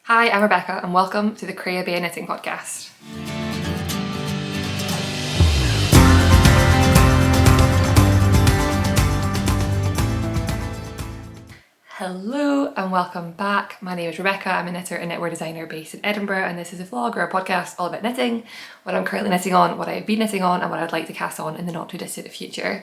Hi, I'm Rebecca and welcome to the Creabea Knitting podcast. Hello and welcome back. My name is Rebecca. I'm a knitter and knitwear designer based in Edinburgh, and this is a vlog or a podcast all about knitting, what I'm currently knitting on, what I've been knitting on, and what I'd like to cast on in the not too distant future.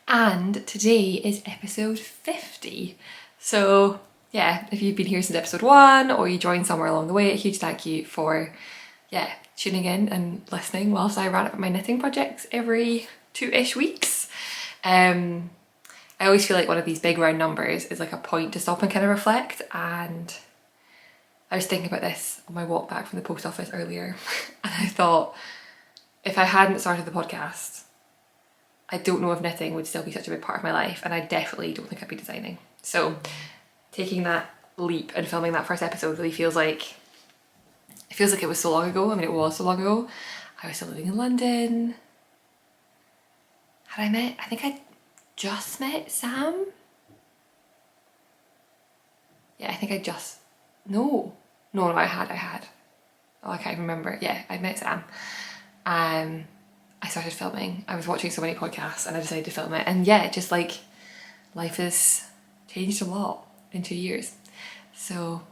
And today is episode 50. So yeah, if you've been here since episode 1 or you joined somewhere along the way, a huge thank you for tuning in and listening whilst I ran up my knitting projects every 2-ish weeks. I always feel like one of these big round numbers is like a point to stop and kind of reflect, and I was thinking about this on my walk back from the post office earlier and I thought, if I hadn't started the podcast, I don't know if knitting would still be such a big part of my life, and I definitely don't think I'd be designing. So taking that leap and filming that first episode really feels like it was so long ago. I mean, it was so long ago. I was still living in London. I think I just met Sam. Yeah, I think I had. Oh, I can't even remember. Yeah, I met Sam. I started filming. I was watching so many podcasts and I decided to film it. And yeah, just like life has changed a lot in 2 years. So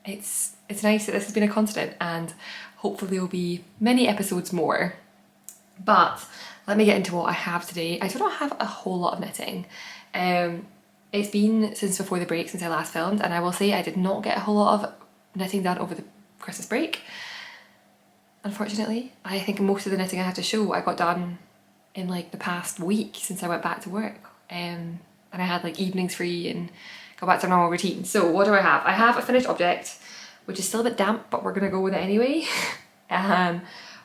it's nice that this has been a constant, and hopefully there will be many episodes more. But let me get into what I have today. I do not have a whole lot of knitting. It's been since before the break since I last filmed, and I will say I did not get a whole lot of knitting done over the Christmas break. Unfortunately, I think most of the knitting I have to show I got done in like the past week since I went back to work. And I had like evenings free and got back to a normal routine. So what do I have? I have a finished object, which is still a bit damp, but we're gonna go with it anyway.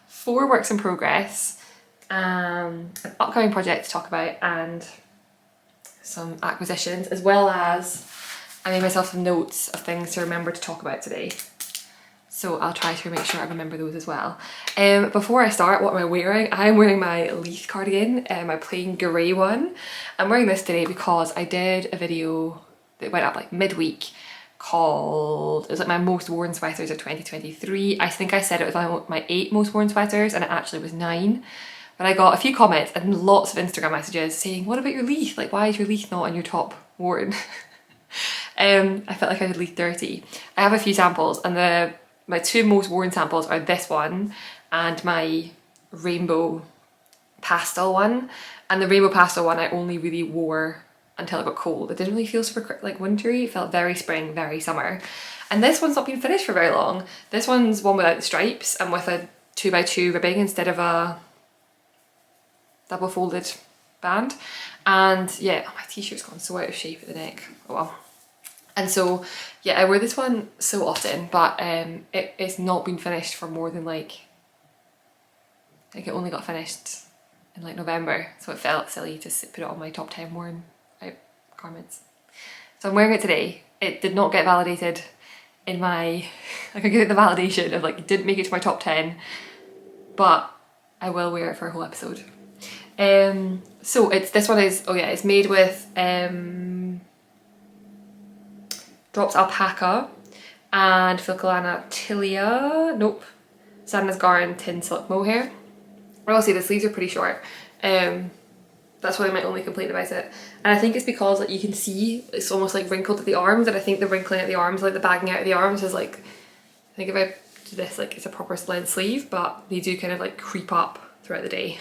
4 works in progress, an upcoming project to talk about, and some acquisitions, as well as I made myself some notes of things to remember to talk about today. So I'll try to make sure I remember those as well. Before I start, what am I wearing? I'm wearing my Leith cardigan, my plain grey one. I'm wearing this today because I did a video that went up like midweek called, it was like my most worn sweaters of 2023. I think I said it was my 8 most worn sweaters, and it actually was 9. But I got a few comments and lots of Instagram messages saying, what about your Leith? Like, why is your Leith not on your top worn? I felt like I had Leith dirty. I have a few samples, and my 2 most worn samples are this one and my rainbow pastel one. And the rainbow pastel one I only really wore until it got cold. It didn't really feel super like wintry. It felt very spring, very summer. And this one's not been finished for very long. This one's one without the stripes and with a 2x2 ribbing instead of a double folded band. And yeah, my t-shirt's gone so out of shape at the neck. Oh well. And so yeah, I wear this one so often, but it's not been finished for more than like, I think it only got finished in like November, so it felt silly to put it on my top 10 worn out garments. So I'm wearing it today. It did not get validated in my, like I get the validation of like, it didn't make it to my top 10, but I will wear it for a whole episode. So this one is, it's made with Drops Alpaca and Filcolana Sandnesgarn tin silk mohair. I will say the sleeves are pretty short. That's probably my only complaint about it. And I think it's because like you can see it's almost like wrinkled at the arms, and I think the wrinkling at the arms, like the bagging out of the arms is like, I think if I do this, like it's a proper length sleeve, but they do kind of like creep up throughout the day.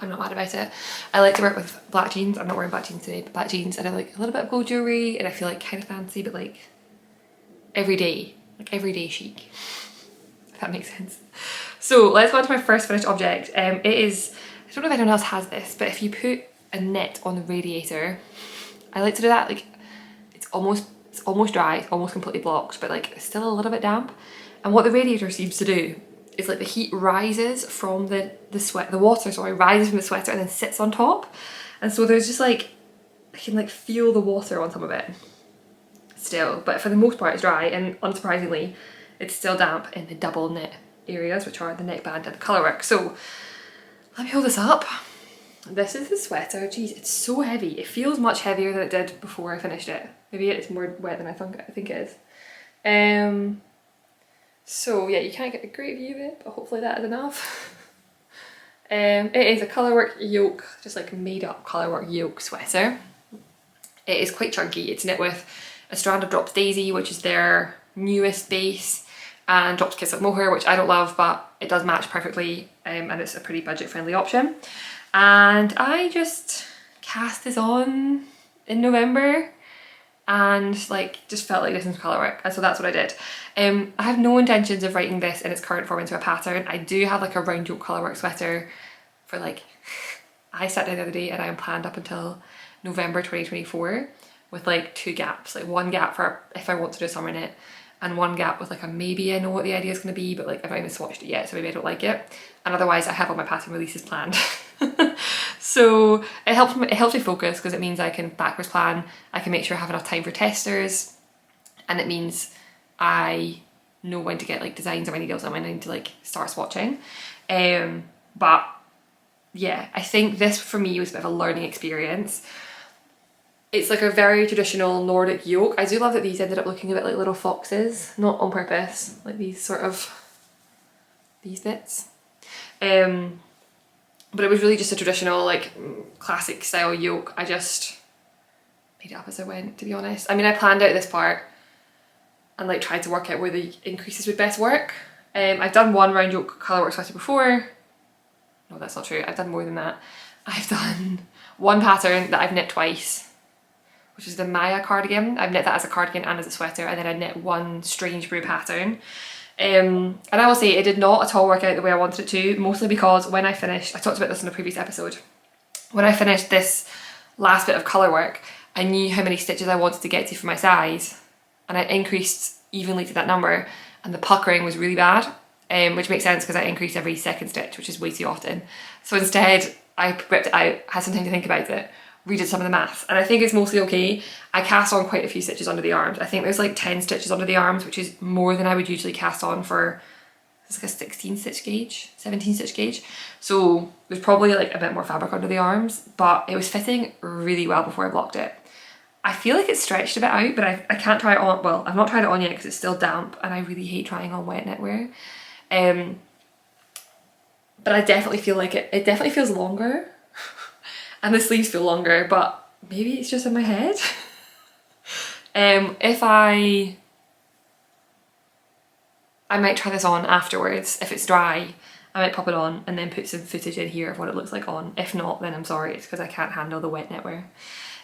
I'm not mad about it. I like to work with black jeans. I'm not wearing black jeans today, but black jeans, and I like a little bit of gold jewellery, and I feel like kind of fancy, but like everyday chic, if that makes sense. So let's go on to my first finished object. It is, I don't know if anyone else has this, but if you put a knit on the radiator, I like to do that, like it's almost dry, it's almost completely blocked, but like it's still a little bit damp. And what the radiator seems to do is like the heat rises from the water rises from the sweater and then sits on top. And so there's just like, I can like feel the water on some of it still, but for the most part it's dry, and unsurprisingly it's still damp in the double knit areas, which are the neckband and the colourwork. So let me hold this up. This is the sweater. Geez, it's so heavy. It feels much heavier than it did before I finished it. Maybe it's more wet than I think it is. So yeah, you can't get a great view of it, but hopefully that is enough. It is a Colourwork yoke, just like made up Colourwork yoke sweater. It is quite chunky. It's knit with a strand of Drops Daisy, which is their newest base, and Drops Kiss of Mohair, which I don't love, but it does match perfectly, and it's a pretty budget friendly option. And I just cast this on in November and like just felt like this was Colourwork, and so that's what I did. I have no intentions of writing this in its current form into a pattern. I do have like a round yoke Colourwork sweater for like, I sat down the other day and I am planned up until November 2024 with like 2 gaps, like 1 gap for if I want to do a summer knit and 1 gap with like a maybe I know what the idea is going to be, but like I've not even swatched it yet, so maybe I don't like it, and otherwise I have all my pattern releases planned. So it helps me focus, because it means I can backwards plan, I can make sure I have enough time for testers, and it means I know when to get like designs on my needles and when I need to like start swatching. But yeah, I think this for me was a bit of a learning experience. It's like a very traditional Nordic yoke. I do love that these ended up looking a bit like little foxes, not on purpose, like these sort of, these bits. But it was really just a traditional like classic style yoke. I just made it up as I went, to be honest. I mean, I planned out this part and like tried to work out where the increases would best work. I've done one round yoke Colourwork sweater before. No, that's not true. I've done more than that. I've done one pattern that I've knit twice, which is the Maya cardigan. I've knit that as a cardigan and as a sweater, and then I knit one Strange Brew pattern. And I will say it did not at all work out the way I wanted it to, mostly because when I finished, I talked about this in a previous episode, when I finished this last bit of Colourwork, I knew how many stitches I wanted to get to for my size, and I increased evenly to that number, and the puckering was really bad, which makes sense because I increased every second stitch, which is way too often. So instead I ripped it out, had some time to think about it, redid some of the maths, and I think it's mostly okay. I cast on quite a few stitches under the arms. I think there's like 10 stitches under the arms, which is more than I would usually cast on for, it's like a 16 stitch gauge, 17 stitch gauge. So there's probably like a bit more fabric under the arms, but it was fitting really well before I blocked it. I feel like it's stretched a bit out, but I can't try it on, well, I've not tried it on yet because it's still damp and I really hate trying on wet knitwear. But I definitely feel like it definitely feels longer. And the sleeves feel longer, but maybe it's just in my head. If I might try this on afterwards. If it's dry, I might pop it on and then put some footage in here of what it looks like on. If not, then I'm sorry, it's because I can't handle the wet knitwear.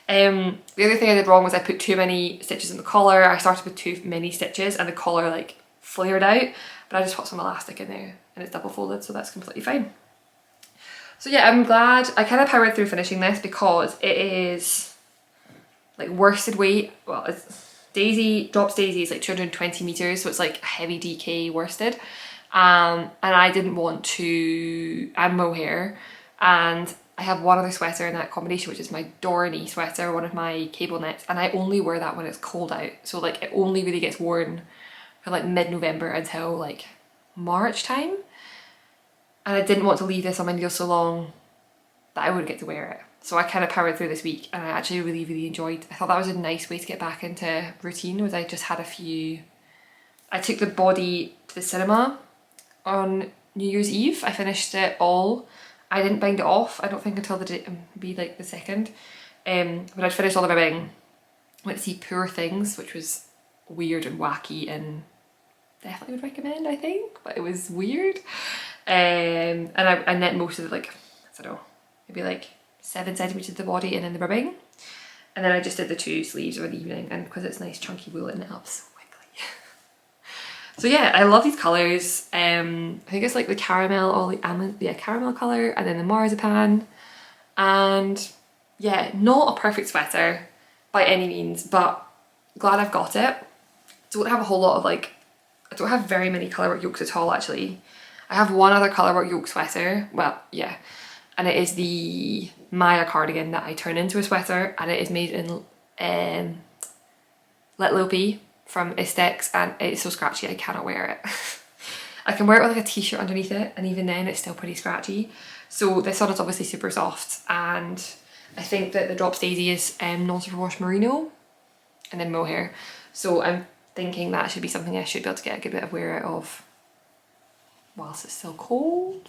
The other thing I did wrong was I put too many stitches in the collar. I started with too many stitches and the collar like flared out, but I just put some elastic in there and it's double folded, so that's completely fine. So yeah, I'm glad I kind of powered through finishing this because it is like worsted weight. Well, it's Daisy, Drops Daisy is like 220 meters, so it's like a heavy DK worsted. And I didn't want to add mohair, and I have one other sweater in that combination, which is my Yarny sweater, one of my cable knits, and I only wear that when it's cold out. So like it only really gets worn from like mid-November until like March time. And I didn't want to leave this on my needles so long that I wouldn't get to wear it. So I kind of powered through this week and I actually really, really enjoyed. I thought that was a nice way to get back into routine, was I just had a few. I took the body to the cinema on New Year's Eve. I finished it all. I didn't bind it off, I don't think, until the day, be like the 2nd. But I'd finished all the ribbing. Went to see Poor Things, which was weird and wacky and definitely would recommend, I think, but it was weird. And I knit most of it, like, I don't know, maybe like 7 centimeters of the body and then the ribbing. And then I just did the 2 sleeves over the evening, and because it's nice chunky wool, it knit up so quickly. So yeah, I love these colours. I think it's like the caramel or the almond, yeah, caramel colour, and then the marzipan. And yeah, not a perfect sweater by any means, but glad I've got it. Don't have a whole lot of like, I don't have very many Colourwork yokes at all actually. I have one other Colourwork yoke sweater, well, yeah, and it is the Maya cardigan that I turn into a sweater, and it is made in Little OP from Istex, and it's so scratchy I cannot wear it. I can wear it with like a t-shirt underneath it, and even then it's still pretty scratchy. So this one is obviously super soft, and I think that the Drops Daisy is non-superwash merino, and then mohair. So I'm thinking that should be something I should be able to get a good bit of wear out of whilst it's still cold.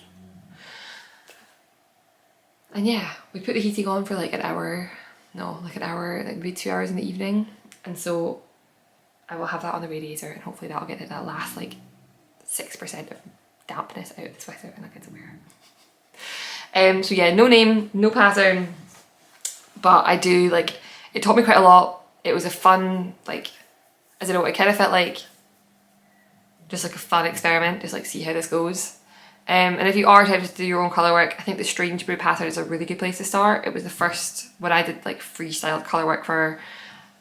And yeah, we put the heating on for like an hour, like maybe 2 hours in the evening. And so I will have that on the radiator, and hopefully that'll get that last like 6% of dampness out of the sweater and I'll get to wear it. So yeah, no name, no pattern, but I do like, it taught me quite a lot. It was a fun, like, I don't know, it kind of felt like just like a fun experiment, just like see how this goes. And if you are tempted to do your own colour work, I think the Strange Brew pattern is a really good place to start. It was the first, when I did like freestyle colour work for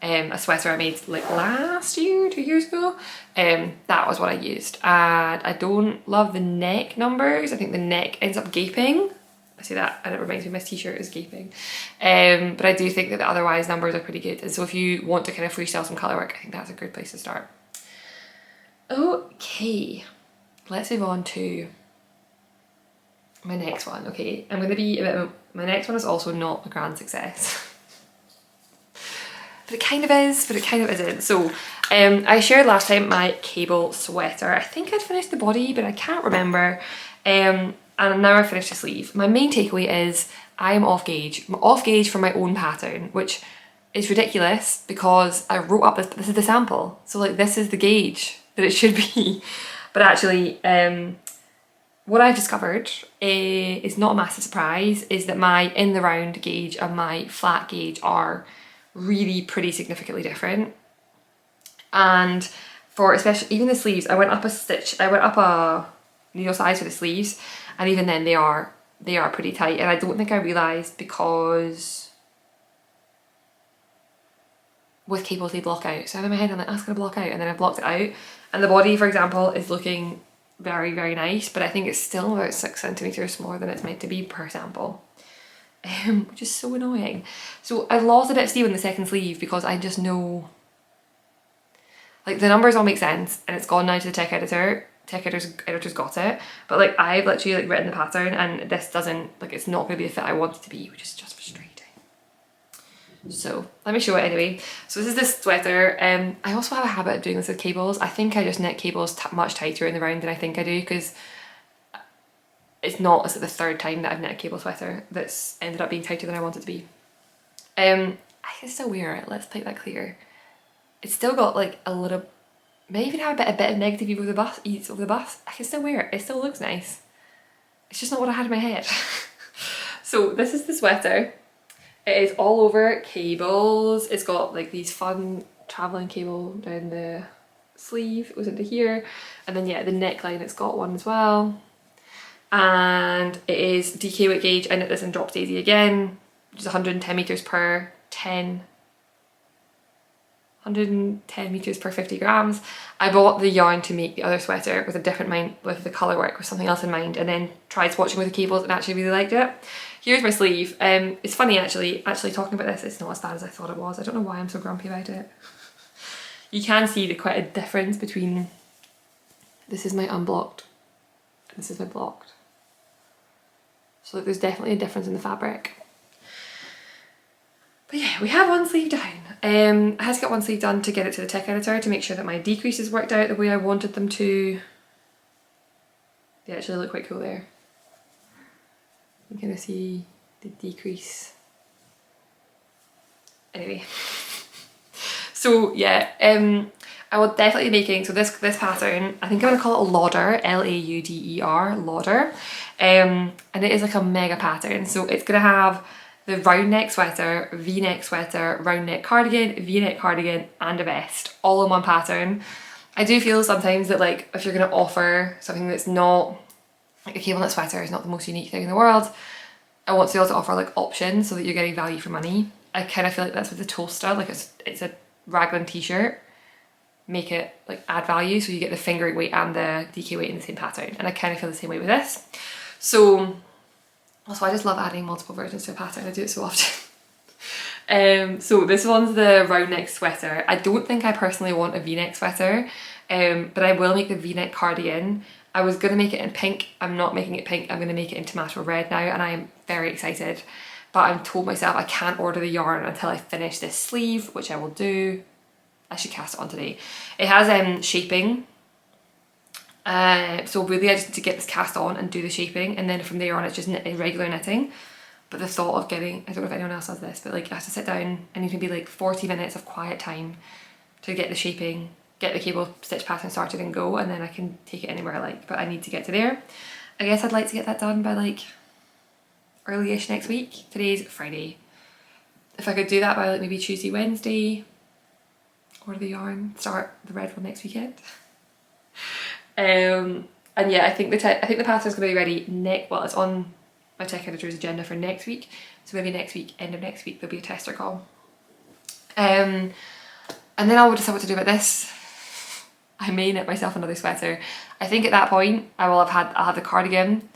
a sweater I made like last year, 2 years ago, that was what I used. And I don't love the neck numbers. I think the neck ends up gaping. I say that and it reminds me my t-shirt is gaping. But I do think that the otherwise numbers are pretty good. And so if you want to kind of freestyle some colour work, I think that's a good place to start. Okay, let's move on to my next one. Okay, I'm going to be a bit, my next one is also not a grand success. But it kind of is, but it kind of isn't. So I shared last time my cable sweater. I think I'd finished the body, but I can't remember. And now I've finished the sleeve. My main takeaway is I'm off gauge. I'm off gauge for my own pattern, which is ridiculous because I wrote up this is the sample. So like this is the gauge that it should be. But actually, what I've discovered is not a massive surprise, is that my in the round gauge and my flat gauge are really pretty significantly different. And for especially even the sleeves, I went up a needle size for the sleeves, and even then they are pretty tight. And I don't think I realised, because with cables they block out. So in my head I'm like, oh, it's gonna block out, and then I blocked it out. And the body, for example, is looking very, very nice, but I think it's still about 6 centimetres smaller than it's meant to be per sample. Which is so annoying. So I lost a bit of steam in the second sleeve because I just know, like, the numbers all make sense and it's gone now to the tech editor. Editor's got it, but like I've literally like written the pattern and this doesn't, like, it's not going to be the fit I want it to be, which is just frustrating. So let me show it anyway. So this is this sweater. I also have a habit of doing this with cables. I think I just knit cables much tighter in the round than I think I do, because it's like the third time that I've knit a cable sweater that's ended up being tighter than I want it to be. I can still wear it, let's make that clear. It's still got like a little, may even have a bit of negative over the bust. I can still wear it, it still looks nice. It's just not what I had in my head. So this is the sweater. It is all over cables. It's got like these fun travelling cable down the sleeve, it goes into here. And then yeah, the neckline, it's got one as well. And it is DK weight gauge. I knit this in Drop Daisy again, which is 110 meters per 110 meters per 50 grams. I bought the yarn to make the other sweater with a different mind, with the colour work, with something else in mind, and then tried swatching with the cables and actually really liked it. Here's my sleeve. It's funny actually talking about this, it's not as bad as I thought it was. I don't know why I'm so grumpy about it. You can see quite a difference between, this is my unblocked and this is my blocked. So like, there's definitely a difference in the fabric. But yeah, we have one sleeve down. I had to get one sleeve done to get it to the tech editor to make sure that my decreases worked out the way I wanted them to. They actually look quite cool there. You can kind of see the decrease. Anyway. So yeah, I will definitely be making, so this pattern, I think I'm going to call it Lauder, L-A-U-D-E-R, Lauder. And it is like a mega pattern. So it's going to have the round neck sweater, V-neck sweater, round neck cardigan, V-neck cardigan, and a vest, all in one pattern. I do feel sometimes that like if you're going to offer something that's not, like a cable knit sweater is not the most unique thing in the world, I want to be able to offer like options so that you're getting value for money. I kind of feel like that's with the toaster, like it's a raglan t-shirt, make it like add value so you get the fingering weight and the DK weight in the same pattern, and I kind of feel the same way with this. So also I just love adding multiple versions to a pattern, I do it so often. So this one's the round neck sweater. I don't think I personally want a V-neck sweater, but I will make the V-neck cardigan. I was going to make it in pink, I'm not making it pink, I'm going to make it in tomato red now, and I'm very excited. But I've told myself I can't order the yarn until I finish this sleeve, which I will do. I should cast it on today. It has shaping. So really I just need to get this cast on and do the shaping, and then from there on it's just regular knitting. But the thought of getting, I don't know if anyone else does this, but like I have to sit down and need maybe like 40 minutes of quiet time to get the shaping, get the cable stitch pattern started and go, and then I can take it anywhere I like, but I need to get to there. I guess I'd like to get that done by like early-ish next week. Today's Friday. If I could do that by like maybe Tuesday, Wednesday, order the yarn, start the red one next weekend. And yeah, I think the pattern's gonna be ready well, it's on my tech editor's agenda for next week. So maybe next week, end of next week, there'll be a tester call. And then I'll decide what to do about this. I may knit myself another sweater. I think at that point I'll have the cardigan,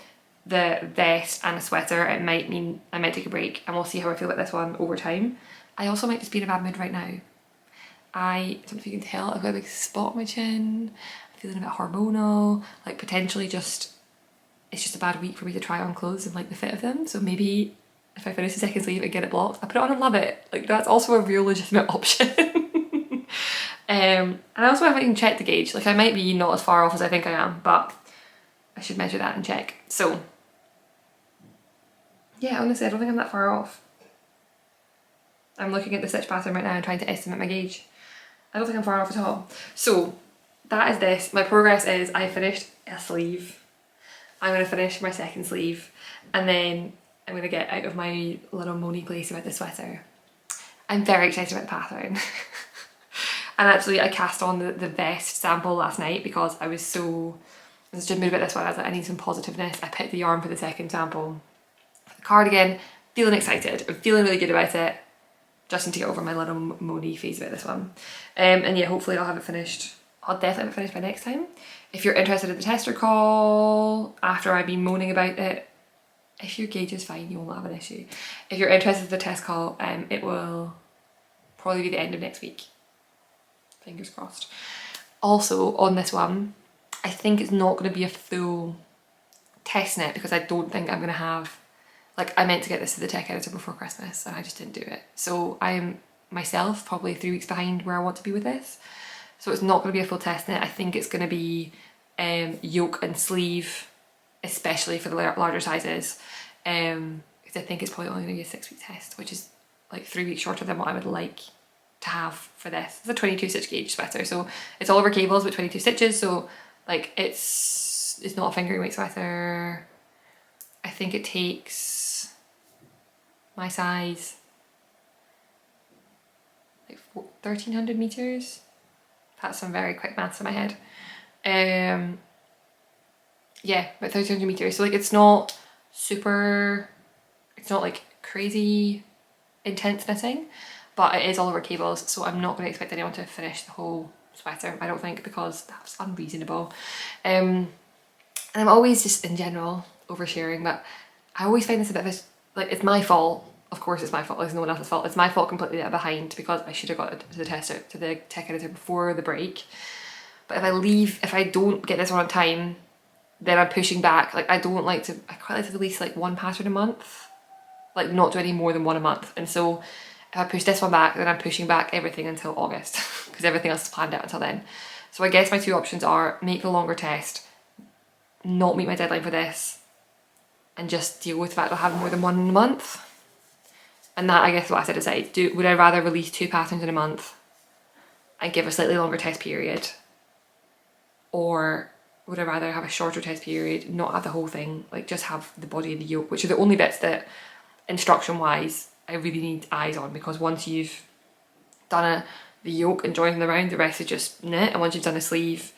the vest and a sweater. It might mean I might take a break, and we'll see how I feel about this one over time. I also might just be in a bad mood right now. I don't know if you can tell, I've got a big spot on my chin. I'm feeling a bit hormonal, like potentially just, it's just a bad week for me to try on clothes and like the fit of them. So maybe if I finish the second sleeve and get it blocked, I put it on and love it. Like that's also a real legitimate option. And I also haven't even checked the gauge. Like I might be not as far off as I think I am, but I should measure that and check. So yeah, honestly, I don't think I'm that far off. I'm looking at the stitch pattern right now and trying to estimate my gauge. I don't think I'm far off at all. So that is this. My progress is I finished a sleeve. I'm going to finish my second sleeve, and then I'm going to get out of my little moany place about the sweater. I'm very excited about the pattern. And actually I cast on the vest sample last night because I was just mood about this one. I was like, I need some positiveness. I picked the yarn for the second sample. The cardigan, feeling excited. I'm feeling really good about it. Just need to get over my little moany phase about this one. And yeah, hopefully I'll have it finished. I'll definitely have it finished by next time. If you're interested in the tester call, after I've been moaning about it, if your gauge is fine, you will not have an issue. If you're interested in the test call, it will probably be the end of next week. Fingers crossed. Also on this one, I think it's not going to be a full test knit because I don't think I'm going to have, like I meant to get this to the tech editor before Christmas and I just didn't do it. So I'm myself probably 3 weeks behind where I want to be with this. So it's not going to be a full test knit. I think it's going to be yoke and sleeve, especially for the larger sizes. Because I think it's probably only going to be a 6-week test, which is like 3 weeks shorter than what I would like to have for this. It's a 22 stitch gauge sweater, so it's all over cables with 22 stitches, so like it's not a fingering weight sweater. I think it takes my size like 1300 meters. That's some very quick maths in my head. Yeah, about 1300 meters. So like it's not like crazy intense knitting, but it is all over cables, so I'm not going to expect anyone to finish the whole sweater, I don't think, because that's unreasonable. And I'm always just in general oversharing, but I always find this a bit of a, like, it's my fault. Of course it's my fault, it's no one else's fault. It's my fault completely that I'm behind because I should have got to the tech editor before the break. But if I don't get this one on time, then I'm pushing back. Like I quite like to release like one pattern a month, like not do any more than one a month. And so if I push this one back, then I'm pushing back everything until August because everything else is planned out until then. So I guess my two options are make the longer test, not meet my deadline for this, and just deal with the fact I'll have more than one in a month. And that, I guess, is what I have to decide. Would I rather release 2 patterns in a month and give a slightly longer test period? Or would I rather have a shorter test period, not have the whole thing, like just have the body and the yoke, which are the only bits that, instruction-wise, I really need eyes on, because once you've done the yoke and joined them around, the rest is just knit, and once you've done a sleeve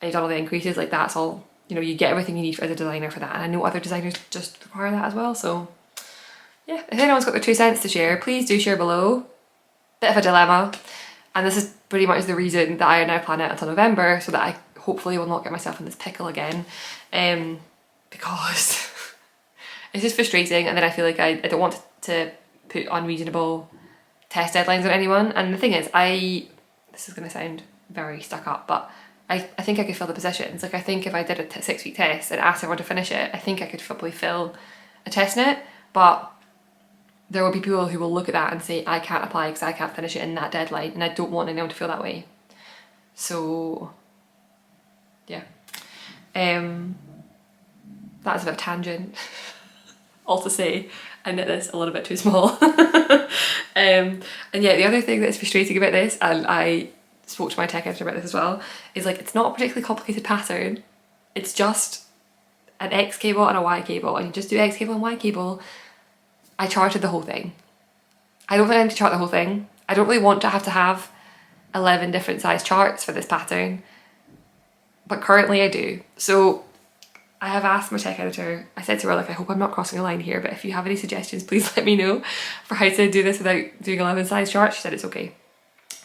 and you've done all the increases, like that's all, you know, you get everything you need as a designer for that, and I know other designers just require that as well. So yeah, if anyone's got their 2 cents to share, please do share below. Bit of a dilemma, and this is pretty much the reason that I now plan it until November, so that I hopefully will not get myself in this pickle again, because it's just frustrating, and then I feel like I don't want to put unreasonable test deadlines on anyone. And the thing is, this is going to sound very stuck up, but I think I could fill the positions. Like I think if I did a 6-week test and asked everyone to finish it, I think I could probably fill a test knit, but there will be people who will look at that and say, I can't apply because I can't finish it in that deadline, and I don't want anyone to feel that way. So yeah, that's a bit of a tangent. All to say, I knit this a little bit too small. And yeah, the other thing that's frustrating about this, and I spoke to my tech editor about this as well, is like, it's not a particularly complicated pattern. It's just an X cable and a Y cable, and you just do X cable and Y cable. I charted the whole thing. I don't think I need to chart the whole thing. I don't really want to have 11 different size charts for this pattern, but currently I do. So I have asked my tech editor, I said to her, like, I hope I'm not crossing a line here, but if you have any suggestions, please let me know for how to do this without doing 11 size charts. She said it's okay.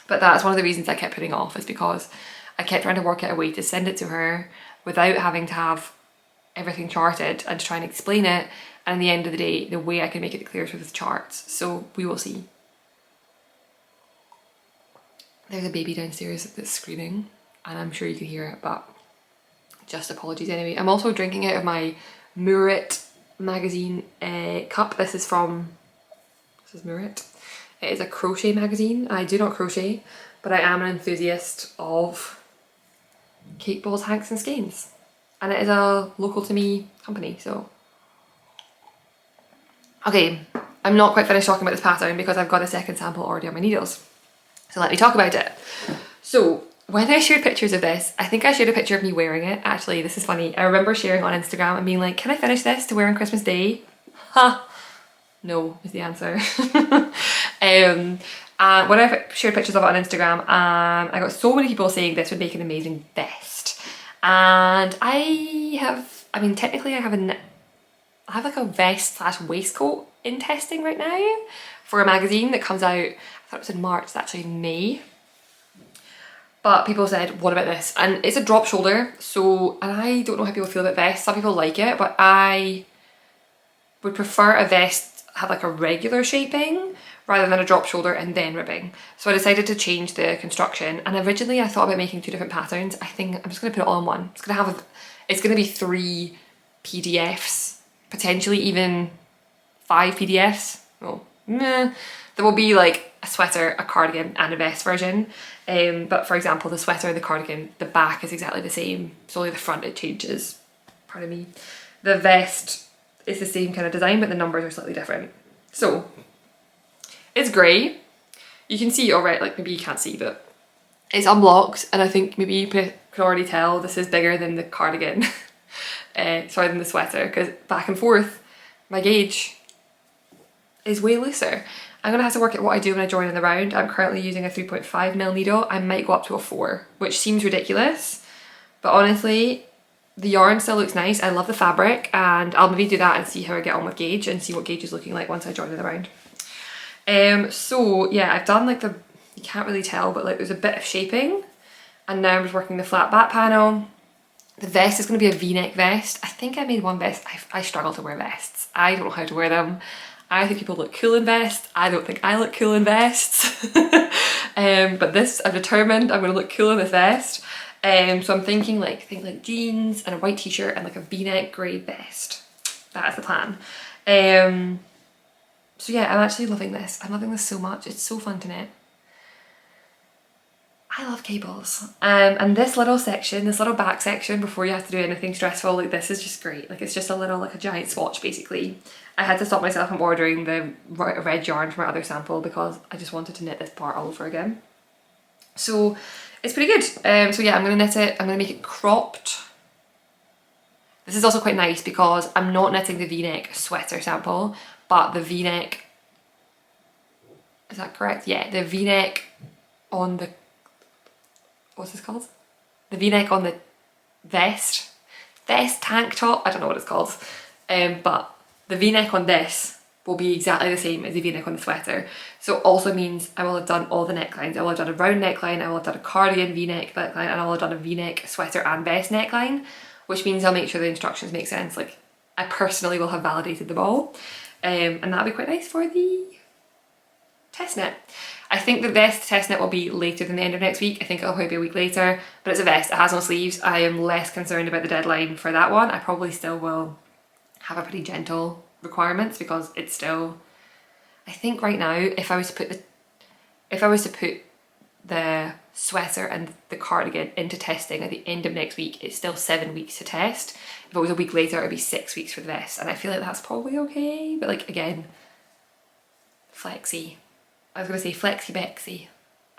But that's one of the reasons I kept putting off, is because I kept trying to work out a way to send it to her without having to have everything charted and to try and explain it. And at the end of the day, the way I can make it clear is with charts. So we will see. There's a baby downstairs that's screaming, and I'm sure you can hear it, but just apologies anyway. I'm also drinking out of my Murit magazine cup. This is Murit. It is a crochet magazine. I do not crochet, but I am an enthusiast of cake balls, hanks and skeins. And it is a local to me company, so. Okay, I'm not quite finished talking about this pattern because I've got a second sample already on my needles. So let me talk about it. So when I shared pictures of this, I think I shared a picture of me wearing it. Actually, this is funny. I remember sharing on Instagram and being like, can I finish this to wear on Christmas Day? Ha! No, is the answer. When I shared pictures of it on Instagram, I got so many people saying this would make an amazing vest. And technically I have like a vest / waistcoat in testing right now for a magazine that comes out, I thought it was in March, it's actually in May. But people said, what about this? And it's a drop shoulder, so, and I don't know how people feel about vests. Some people like it, but I would prefer a vest have like a regular shaping rather than a drop shoulder and then ribbing. So I decided to change the construction, and originally I thought about making 2 different patterns. I think I'm just gonna put it all in one. It's gonna be 3 PDFs, potentially even 5 PDFs. Oh, meh. There will be like a sweater, a cardigan and a vest version. But for example, the sweater and the cardigan, the back is exactly the same. It's only the front it changes, pardon me. The vest is the same kind of design, but the numbers are slightly different. So it's grey. You can see already, like maybe you can't see, but it's unblocked, and I think maybe you can already tell this is bigger than the cardigan. Sorry, than the sweater, because back and forth, my gauge is way looser. I'm gonna have to work out what I do when I join in the round. I'm currently using a 3.5mm needle. I might go up to a 4, which seems ridiculous, but honestly, the yarn still looks nice. I love the fabric, and I'll maybe do that and see how I get on with gauge and see what gauge is looking like once I join in the round. So yeah, I've done like you can't really tell, but like there's a bit of shaping, and now I'm just working the flat back panel. The vest is going to be a v-neck vest. I think I made one vest. I struggle to wear vests. I don't know how to wear them. I think people look cool in vests. I don't think I look cool in vests. But this, I'm determined I'm going to look cool in this vest. So I'm thinking like jeans and a white t-shirt and like a v-neck grey vest. That is the plan. So yeah, I'm actually loving this. I'm loving this so much. It's so fun to knit. I love cables. And this little section, this little back section before you have to do anything stressful, like this is just great. Like it's just like a giant swatch basically. I had to stop myself from ordering the red yarn from my other sample because I just wanted to knit this part all over again. So it's pretty good. So yeah, I'm gonna knit it, I'm gonna make it cropped. This is also quite nice because I'm not knitting the v-neck sweater sample, but the v-neck, is that correct? Yeah, the v-neck on the, what's this called? The v-neck on the vest tank top, I don't know what it's called. But the v-neck on this will be exactly the same as the v-neck on the sweater. So it also means I will have done all the necklines. I will have done a round neckline, I will have done a cardigan v-neck neckline, and I will have done a v-neck sweater and vest neckline, which means I'll make sure the instructions make sense. Like I personally will have validated them all. And that'll be quite nice for the test knit. I think the vest test knit will be later than the end of next week. I think it'll probably be a week later, but it's a vest, it has no sleeves. I am less concerned about the deadline for that one. I probably still will have a pretty gentle requirements because it's still, I think right now, if I was to put the sweater and the cardigan into testing at the end of next week, it's still 7 weeks to test. If it was a week later, it'd be 6 weeks for the vest, and I feel like that's probably okay. But like, again, flexi. I was gonna say flexi Bexy.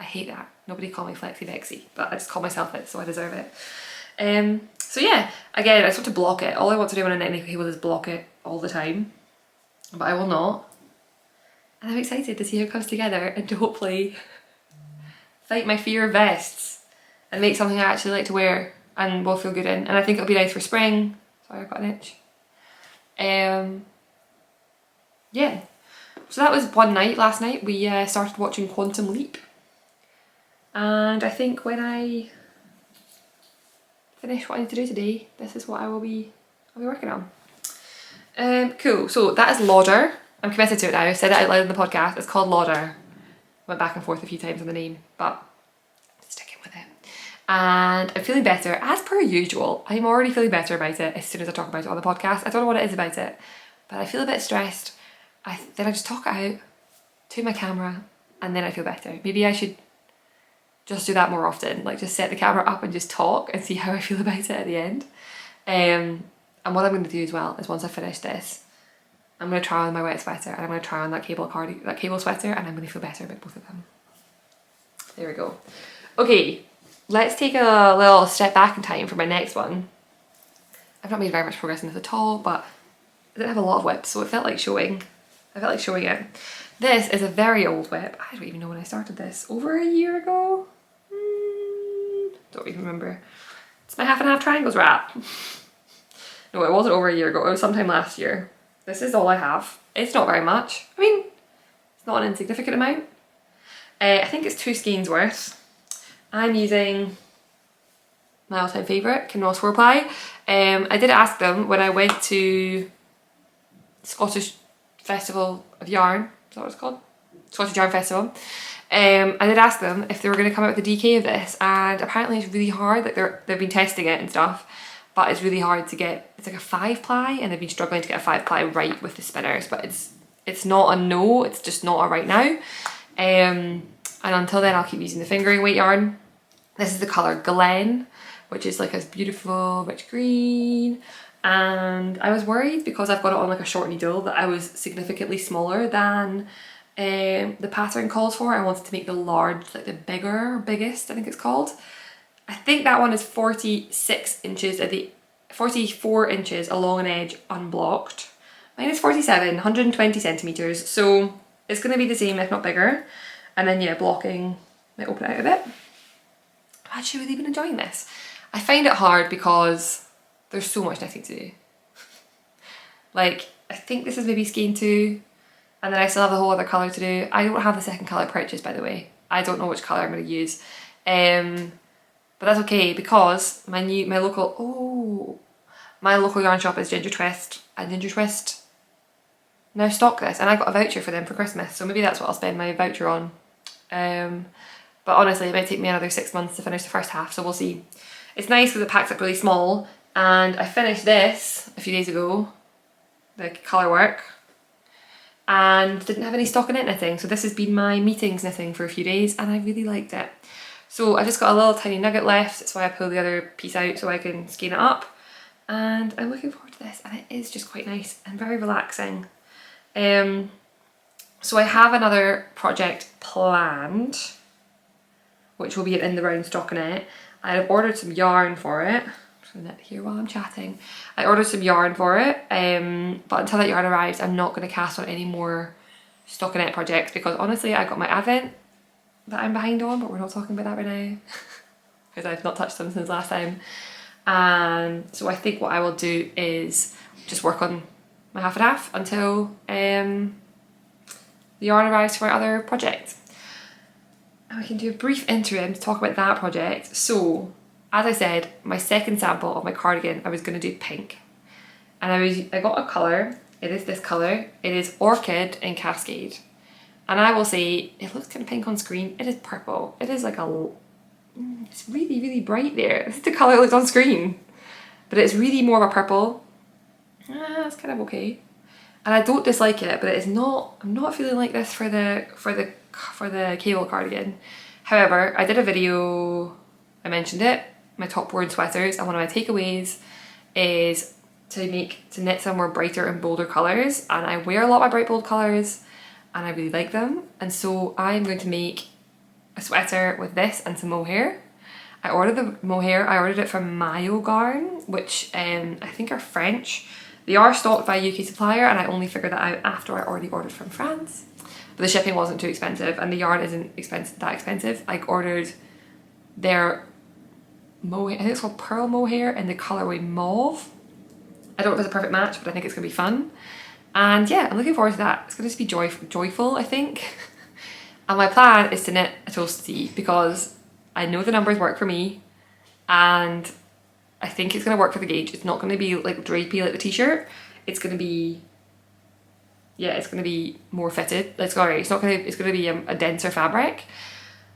I hate that. Nobody call me flexi Bexy, but I just call myself it, so I deserve it. So yeah, again, I just want to block it. All I want to do when I knit cable is block it all the time, but I will not. And I'm excited to see how it comes together and to hopefully fight my fear of vests and make something I actually like to wear and will feel good in. And I think it'll be nice for spring. Sorry, I've got an itch. Yeah. So that was one night. Last night we started watching Quantum Leap. And I think when I finish what I need to do today, this is what I'll be working on. Cool, so that is Lauder. I'm committed to it now. I said it out loud in the podcast. It's called Lauder. Went back and forth a few times on the name, but sticking with it. And I'm feeling better, as per usual. I'm already feeling better about it as soon as I talk about it on the podcast. I don't know what it is about it, but I feel a bit stressed. Then I just talk it out to my camera and then I feel better. Maybe I should just do that more often, like just set the camera up and just talk and see how I feel about it at the end. And what I'm going to do as well is once I finish this, I'm going to try on my wet sweater and I'm going to try on that cable sweater, and I'm going to feel better about both of them. There we go. Okay, let's take a little step back in time for my next one. I've not made very much progress in this at all, but I didn't have a lot of whips, so it felt like showing. I felt like showing it. This is a very old whip. I don't even know when I started this. Over a year ago? Don't even remember. It's my half and half triangles wrap. No, it wasn't over a year ago. It was sometime last year. This is all I have. It's not very much. I mean, it's not an insignificant amount. I think it's 2 skeins worth. I'm using my all-time favourite, Kinross 4-ply. I did ask them when I went to Scottish Festival of Yarn. Is that what it's called? Scottish Yarn Festival. I did ask them if they were going to come out with a DK of this, and apparently it's really hard. Like they've been testing it and stuff, but it's really hard to get. It's like a 5-ply, and they've been struggling to get a 5-ply right with the spinners. But it's not a no. It's just not a right now. And until then, I'll keep using the fingering weight yarn. This is the colour Glen, which is like a beautiful rich green. And I was worried because I've got it on like a short needle that I was significantly smaller than the pattern calls for. I wanted to make the large, like the biggest, I think it's called. I think that one is 46 inches at the 44 inches along an edge unblocked. Mine is 47, 120 centimeters. So it's going to be the same, if not bigger. And then yeah, blocking might open it out a bit. I've actually really been enjoying this. I find it hard because there's so much knitting to do. Like, I think this is maybe skein 2, and then I still have the whole other colour to do. I don't have the second colour purchased, by the way. I don't know which colour I'm going to use. But that's okay because my local yarn shop is Ginger Twist, and Ginger Twist now stock this, and I got a voucher for them for Christmas, so maybe that's what I'll spend my voucher on. But honestly, it might take me another 6 months to finish the first half, so we'll see. It's nice because it packs up really small. And I finished this a few days ago, the Colourwork, and didn't have any stockinette knitting. So this has been my meetings knitting for a few days, and I really liked it. So I just got a little tiny nugget left. That's why I pulled the other piece out so I can skein it up. And I'm looking forward to this, and it is just quite nice and very relaxing. So I have another project planned, which will be an in the round stockinette. I have ordered some yarn for it. I'm knit here while I'm chatting. I ordered some yarn for it, but until that yarn arrives, I'm not going to cast on any more stockinette projects because honestly, I got my Advent that I'm behind on, but we're not talking about that right now because I've not touched them since last time. And so I think what I will do is just work on my half and half until the yarn arrives for my other project. And we can do a brief interim to talk about that project. So, as I said, my second sample of my cardigan, I was going to do pink. And I got a colour. It is this colour. It is Orchid in Cascade. And I will say, it looks kind of pink on screen. It is purple. It is like it's really, really bright there. This is the colour it looks on screen. But it's really more of a purple. It's kind of okay. and I don't dislike it, but it is not, I'm not feeling like this for the cable cardigan. However, I did a video, I mentioned it, my top worn sweaters, and one of my takeaways is to knit some more brighter and bolder colours, and I wear a lot of my bright bold colours and I really like them, and so I'm going to make a sweater with this and some mohair. I ordered the mohair, I ordered it from Sandnesgarn, which I think are French. They are stocked by a UK supplier, and I only figured that out after I already ordered from France. But the shipping wasn't too expensive, and the yarn isn't that expensive. I ordered their mohair, I think it's called pearl mohair, in the colourway mauve. I don't know if it's a perfect match, but I think it's going to be fun. And yeah, I'm looking forward to that. It's going to just be joyful, I think. And my plan is to knit a toast tee, because I know the numbers work for me, and I think it's going to work for the gauge. It's not going to be like drapey like the t-shirt. It's going to be, yeah, it's going to be more fitted. It's going to be a denser fabric,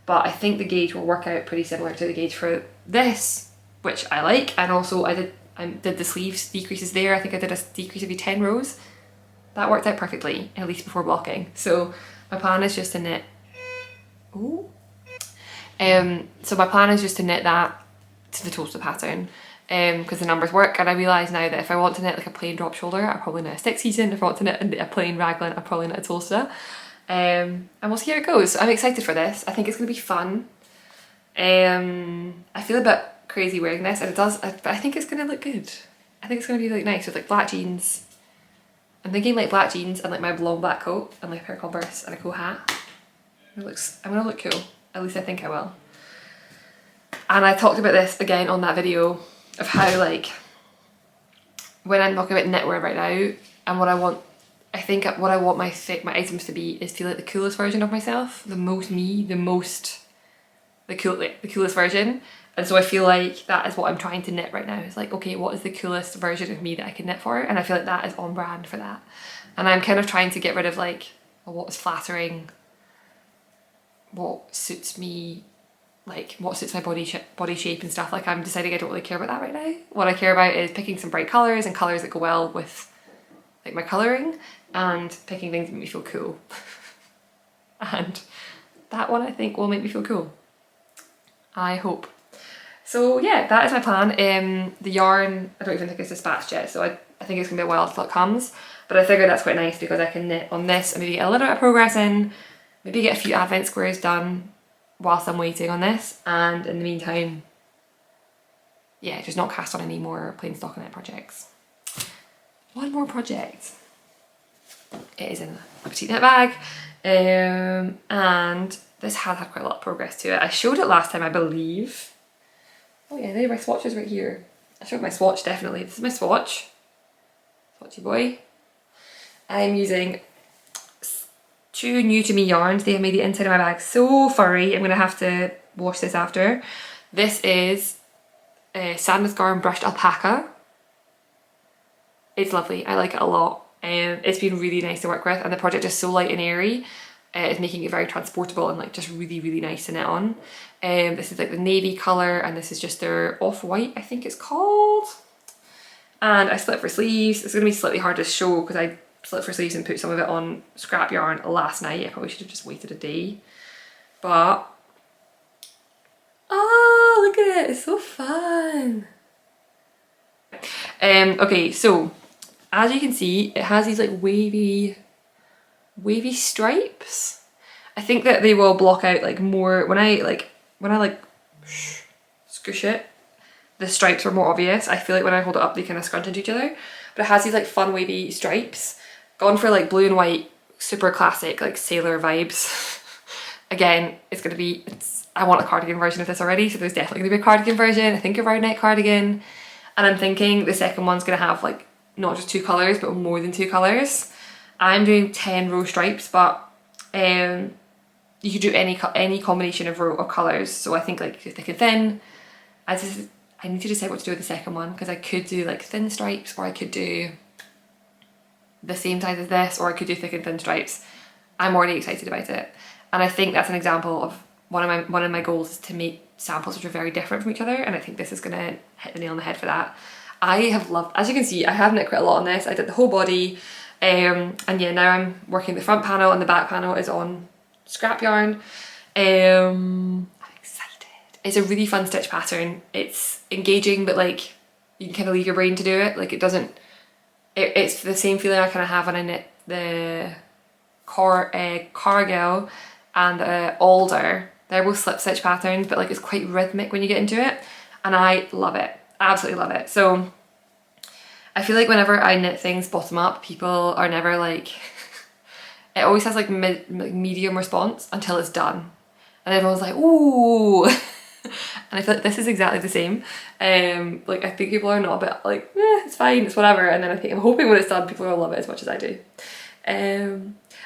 but I think the gauge will work out pretty similar to the gauge for this, which I like. And also I did the sleeves decreases there. I think I did a decrease every 10 rows. That worked out perfectly, at least before blocking. So my plan is just to knit, so my plan is just to knit that to the toaster pattern, because the numbers work, and I realise now that if I want to knit like a plain drop shoulder, I'll probably knit a stick season. If I want to knit a plain raglan, I'll probably knit a toaster. And we'll see how it goes. So I'm excited for this. I think it's going to be fun. I feel a bit crazy wearing this, and it does, but I think it's going to look good. I think it's going to be like nice with like black jeans. I'm thinking like black jeans and like my long black coat and like a pair of Converse and a cool hat. I'm gonna look cool. At least I think I will. And I talked about this again on that video of how, like, when I'm talking about knitwear right now and what I want, I think what I want my items to be is to like the coolest version of myself, the most me, the coolest version. And so I feel like that is what I'm trying to knit right now. It's like, okay, what is the coolest version of me that I can knit for? And I feel like that is on brand for that. And I'm kind of trying to get rid of like, what is flattering, what suits me, like what suits my body shape and stuff. Like, I'm deciding I don't really care about that right now. What I care about is picking some bright colours and colours that go well with like my colouring, and picking things that make me feel cool. And that one I think will make me feel cool. I hope. So yeah, that is my plan. The yarn, I don't even think it's dispatched yet, so I think it's gonna be a while till it comes, but I figured that's quite nice because I can knit on this and maybe get a little bit of progress in, maybe get a few advent squares done whilst I'm waiting on this, and in the meantime, yeah, just not cast on any more plain stockinette projects. One more project. It is in a petite knit bag, and this has had quite a lot of progress to it. I showed it last time, I believe. Oh yeah, there, my swatch is right here. I showed my swatch, definitely. This is my swatch. Swatchy boy. I'm using two new to me yarns. They have made the inside of my bag so furry. I'm going to have to wash this after. This is Sandnesgarn brushed alpaca. It's lovely. I like it a lot. It's been really nice to work with, and the project is so light and airy. It's making it very transportable and like just really, really nice to knit on. This is like the navy colour, and this is just their off-white, I think it's called. And I slit for sleeves. It's going to be slightly hard to show because I slit for sleeves and put some of it on scrap yarn last night. I probably should have just waited a day. But, oh, look at it. It's so fun. Okay, so as you can see, it has these like wavy stripes. I think that they will block out like more when I squish it, the stripes are more obvious. I feel like when I hold it up they kind of scrunch into each other, but it has these like fun wavy stripes. Gone for like blue and white, super classic like sailor vibes. Again, I want a cardigan version of this already, so there's definitely gonna be a cardigan version. I think a round neck cardigan, and I'm thinking the second one's gonna have like not just two colours but more than two colours. I'm doing 10 row stripes, but you could do any combination of row of colours. So I think like thick and thin. I need to decide what to do with the second one, because I could do like thin stripes, or I could do the same size as this, or I could do thick and thin stripes. I'm already excited about it, and I think that's an example of one of my goals is to make samples which are very different from each other, and I think this is gonna hit the nail on the head for that. I have loved, as you can see, I have knit quite a lot on this. I did the whole body. And yeah, now I'm working the front panel and the back panel is on scrap yarn. I'm excited. It's a really fun stitch pattern. It's engaging, but like you can kind of leave your brain to do it. Like it doesn't, it's the same feeling I kind of have when I knit the Cargill and Alder. They're both slip stitch patterns, but like it's quite rhythmic when you get into it, and I love it, absolutely love it. So I feel like whenever I knit things bottom up, people are never like, it always has like medium response until it's done, and everyone's like, ooh. And I feel like this is exactly the same. Like I think people are not a bit like, it's fine, it's whatever, and then I think I'm hoping when it's done people will love it as much as I do.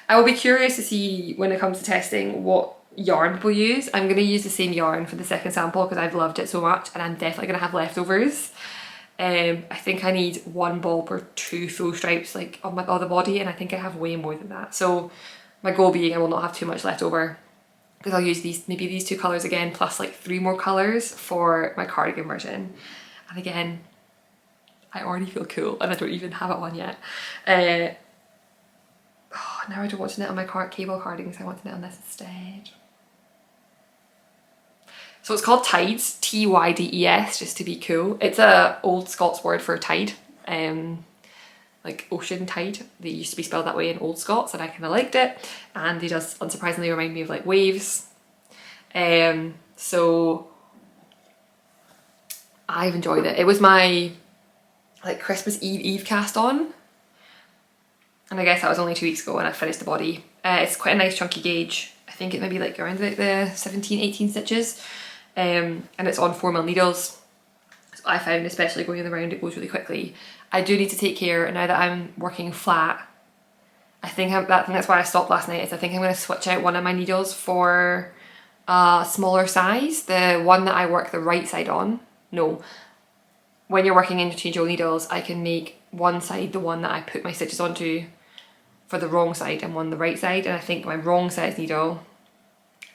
I will be curious to see when it comes to testing what yarn people use. I'm going to use the same yarn for the second sample because I've loved it so much, and I'm definitely going to have leftovers. I think I need 1 ball per 2 full stripes like on my other body, and I think I have way more than that. So my goal being I will not have too much left over, because I'll use maybe these 2 colours again plus like 3 more colours for my cardigan version. And again, I already feel cool and I don't even have it on yet. Now I don't want to knit on my cable cardigans, I want to knit on this instead. So it's called Tides, T-Y-D-E-S, just to be cool. It's a old Scots word for tide, like ocean tide. They used to be spelled that way in Old Scots, and I kind of liked it. And it does unsurprisingly remind me of like waves. So I've enjoyed it. It was my like Christmas Eve cast on, and I guess that was only 2 weeks ago when I finished the body. It's quite a nice chunky gauge. I think it may be like around like the 17-18 stitches. And it's on 4mm needles. So I found, especially going in the round, it goes really quickly. I do need to take care, now that I'm working flat, I think that's why I stopped last night, is I think I'm going to switch out one of my needles for a smaller size. The one that I work the right side on. No. When you're working interchangeable needles, I can make one side the one that I put my stitches onto for the wrong side and one the right side. And I think my wrong size needle,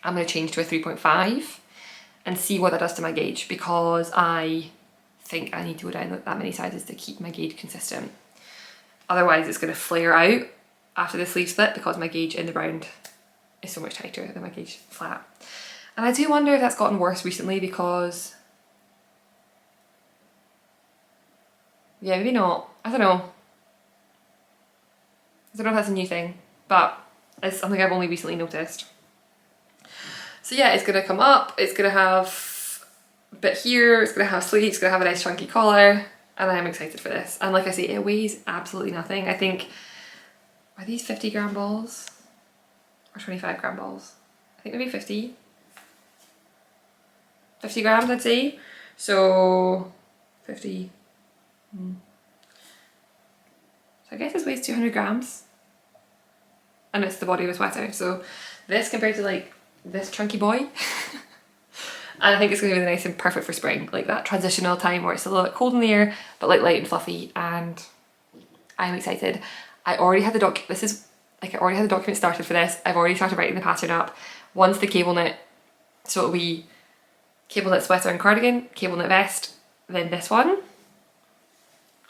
I'm going to change to a 3.5 and see what that does to my gauge, because I think I need to go down that many sizes to keep my gauge consistent. Otherwise it's going to flare out after the sleeve split, because my gauge in the round is so much tighter than my gauge flat. And I do wonder if that's gotten worse recently, because yeah, maybe not. I don't know. I don't know if that's a new thing, but it's something I've only recently noticed. So yeah, it's gonna come up, it's gonna have a bit here, it's gonna have sleeves, it's gonna have a nice chunky collar, and I'm excited for this. And like I say, it weighs absolutely nothing. I think, are these 50-gram balls? Or 25-gram balls? I think maybe 50. 50 grams, I'd say. So 50. So I guess this weighs 200 grams. And it's the body of a sweater. So this compared to like this chunky boy. And I think it's going to be nice and perfect for spring. Like that transitional time where it's a little bit cold in the air, but like light and fluffy. And I'm excited. I already had the document started for this. I've already started writing the pattern up. Once the cable knit, so it'll be cable knit sweater and cardigan, cable knit vest, then this one.